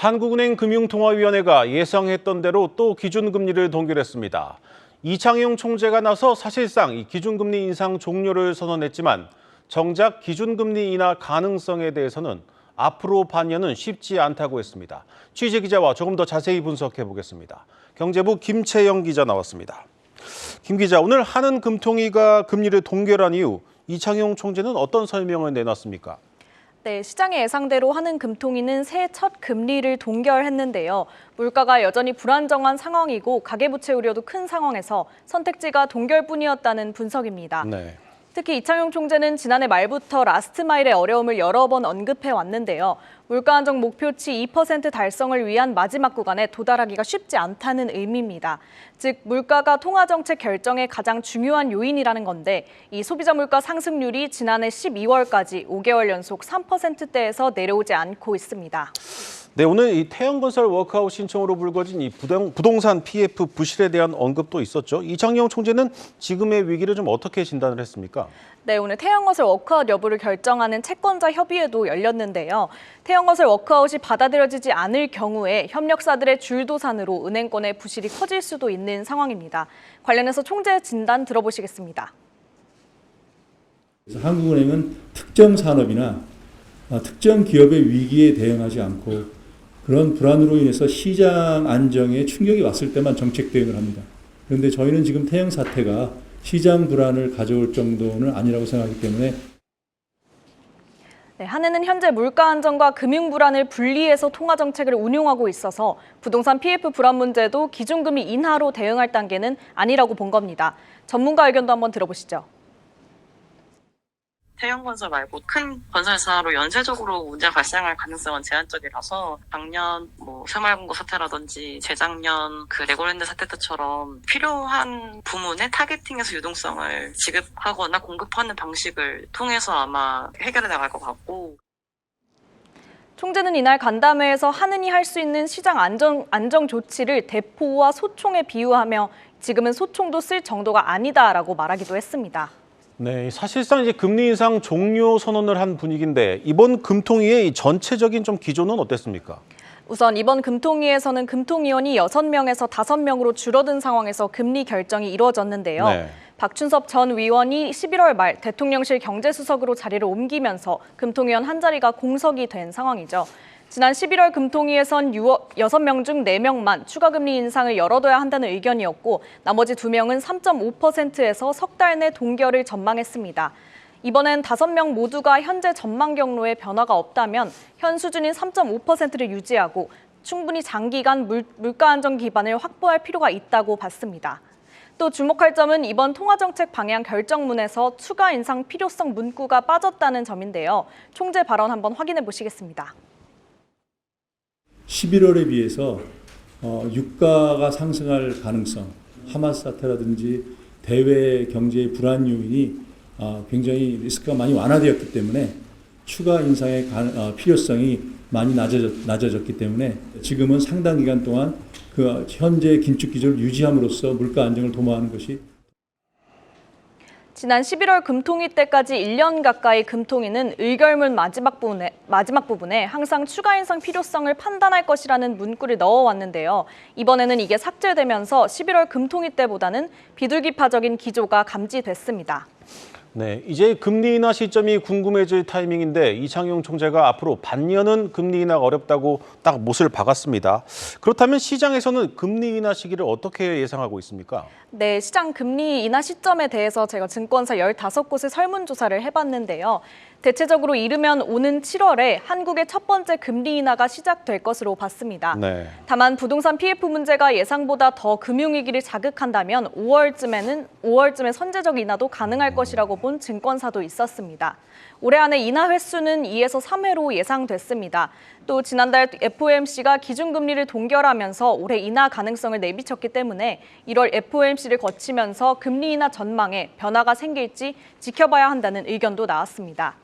한국은행 금융통화위원회가 예상했던 대로 또 기준금리를 동결했습니다. 이창용 총재가 나서 사실상 이 기준금리 인상 종료를 선언했지만 정작 기준금리 인하 가능성에 대해서는 앞으로 반년은 쉽지 않다고 했습니다. 취재기자와 조금 더 자세히 분석해 보겠습니다. 경제부 김채영 기자 나왔습니다. 김 기자, 오늘 한은금통위가 금리를 동결한 이후 이창용 총재는 어떤 설명을 내놨습니까? 네, 시장의 예상대로 한은금통위는 새해 첫 금리를 동결했는데요. 물가가 여전히 불안정한 상황이고 가계부채 우려도 큰 상황에서 선택지가 동결뿐이었다는 분석입니다. 네. 특히 이창용 총재는 지난해 말부터 라스트 마일의 어려움을 여러 번 언급해 왔는데요. 물가 안정 목표치 2% 달성을 위한 마지막 구간에 도달하기가 쉽지 않다는 의미입니다. 즉, 물가가 통화정책 결정의 가장 중요한 요인이라는 건데 이 소비자 물가 상승률이 지난해 12월까지 5개월 연속 3%대에서 내려오지 않고 있습니다. 네, 오늘 이 태형건설 워크아웃 신청으로 불거진 이 부동산 PF 부실에 대한 언급도 있었죠. 이창용 총재는 지금의 위기를 좀 어떻게 진단을 했습니까? 네, 오늘 태형건설 워크아웃 여부를 결정하는 채권자 협의회도 열렸는데요. 태형건설 워크아웃이 받아들여지지 않을 경우에 협력사들의 줄도산으로 은행권의 부실이 커질 수도 있는 상황입니다. 관련해서 총재 진단 들어보시겠습니다. 그래서 한국은행은 특정 산업이나 특정 기업의 위기에 대응하지 않고 그런 불안으로 인해서 시장 안정에 충격이 왔을 때만 정책 대응을 합니다. 그런데 저희는 지금 태형 사태가 시장 불안을 가져올 정도는 아니라고 생각하기 때문에 네, 한은은 현재 물가 안정과 금융 불안을 분리해서 통화 정책을 운용하고 있어서 부동산 PF 불안 문제도 기준금리 인하로 대응할 단계는 아니라고 본 겁니다. 전문가 의견도 한번 들어보시죠. 태형건설 말고 큰 건설사로 연쇄적으로 문제가 발생할 가능성은 제한적이라서 작년 새마을금고 사태라든지 재작년 레고랜드 사태 때처럼 필요한 부문에 타겟팅해서 유동성을 지급하거나 공급하는 방식을 통해서 아마 해결해 나갈 것 같고. 총재는 이날 간담회에서 한은이 할 수 있는 시장 안정 조치를 대포와 소총에 비유하며 지금은 소총도 쓸 정도가 아니다라고 말하기도 했습니다. 네, 사실상 이제 금리 인상 종료 선언을 한 분위기인데 이번 금통위의 전체적인 좀 기조는 어땠습니까? 우선 이번 금통위에서는 금통위원이 6명에서 5명으로 줄어든 상황에서 금리 결정이 이루어졌는데요. 네. 박춘섭 전 위원이 11월 말 대통령실 경제수석으로 자리를 옮기면서 금통위원 한 자리가 공석이 된 상황이죠. 지난 11월 금통위에선 6명 중 4명만 추가 금리 인상을 열어둬야 한다는 의견이었고 나머지 2명은 3.5%에서 석 달 내 동결을 전망했습니다. 이번엔 5명 모두가 현재 전망 경로에 변화가 없다면 현 수준인 3.5%를 유지하고 충분히 장기간 물가 안정 기반을 확보할 필요가 있다고 봤습니다. 또 주목할 점은 이번 통화정책 방향 결정문에서 추가 인상 필요성 문구가 빠졌다는 점인데요. 총재 발언 한번 확인해 보시겠습니다. 11월에 비해서 유가가 상승할 가능성, 하마스 사태라든지 대외 경제의 불안 요인이 굉장히 리스크가 많이 완화되었기 때문에 추가 인상의 필요성이 많이 낮아졌기 때문에 지금은 상당 기간 동안 그 현재 긴축 기조를 유지함으로써 물가 안정을 도모하는 것이. 지난 11월 금통위 때까지 1년 가까이 금통위는 의결문 마지막 부분에 항상 추가 인상 필요성을 판단할 것이라는 문구를 넣어왔는데요. 이번에는 이게 삭제되면서 11월 금통위 때보다는 비둘기파적인 기조가 감지됐습니다. 네, 이제 금리 인하 시점이 궁금해질 타이밍인데 이창용 총재가 앞으로 반년은 금리 인하가 어렵다고 딱 못을 박았습니다. 그렇다면 시장에서는 금리 인하 시기를 어떻게 예상하고 있습니까? 네, 시장 금리 인하 시점에 대해서 제가 증권사 15곳에 설문조사를 해봤는데요. 대체적으로 이르면 오는 7월에 한국의 첫 번째 금리 인하가 시작될 것으로 봤습니다. 네. 다만 부동산 PF 문제가 예상보다 더 금융위기를 자극한다면 5월쯤에 선제적 인하도 가능할 것이라고 본 증권사도 있었습니다. 올해 안에 인하 횟수는 2에서 3회로 예상됐습니다. 또 지난달 FOMC가 기준금리를 동결하면서 올해 인하 가능성을 내비쳤기 때문에 1월 FOMC를 거치면서 금리 인하 전망에 변화가 생길지 지켜봐야 한다는 의견도 나왔습니다.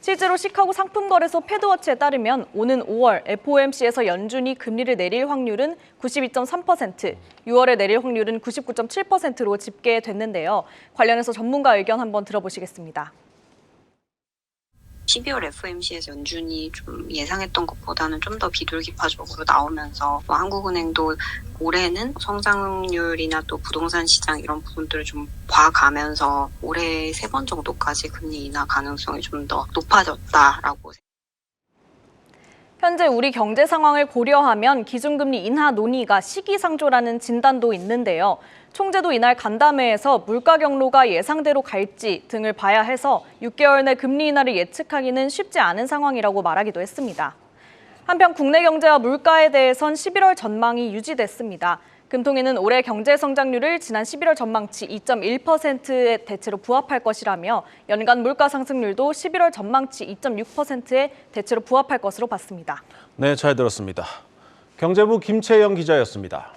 실제로 시카고 상품거래소 패드워치에 따르면 오는 5월 FOMC에서 연준이 금리를 내릴 확률은 92.3%, 6월에 내릴 확률은 99.7%로 집계됐는데요. 관련해서 전문가 의견 한번 들어보시겠습니다. 12월 FOMC에서 연준이 좀 예상했던 것보다는 좀 더 비둘기파적으로 나오면서 또 한국은행도 올해는 성장률이나 또 부동산 시장 이런 부분들을 좀 봐가면서 올해 3번 정도까지 금리 인하 가능성이 좀 더 높아졌다라고. 현재 우리 경제 상황을 고려하면 기준금리 인하 논의가 시기상조라는 진단도 있는데요. 총재도 이날 간담회에서 물가 경로가 예상대로 갈지 등을 봐야 해서 6개월 내 금리 인하를 예측하기는 쉽지 않은 상황이라고 말하기도 했습니다. 한편 국내 경제와 물가에 대해선 11월 전망이 유지됐습니다. 금통위는 올해 경제 성장률을 지난 11월 전망치 2.1%의 대체로 부합할 것이라며 연간 물가 상승률도 11월 전망치 2.6%의 대체로 부합할 것으로 봤습니다. 네, 잘 들었습니다. 경제부 김채영 기자였습니다.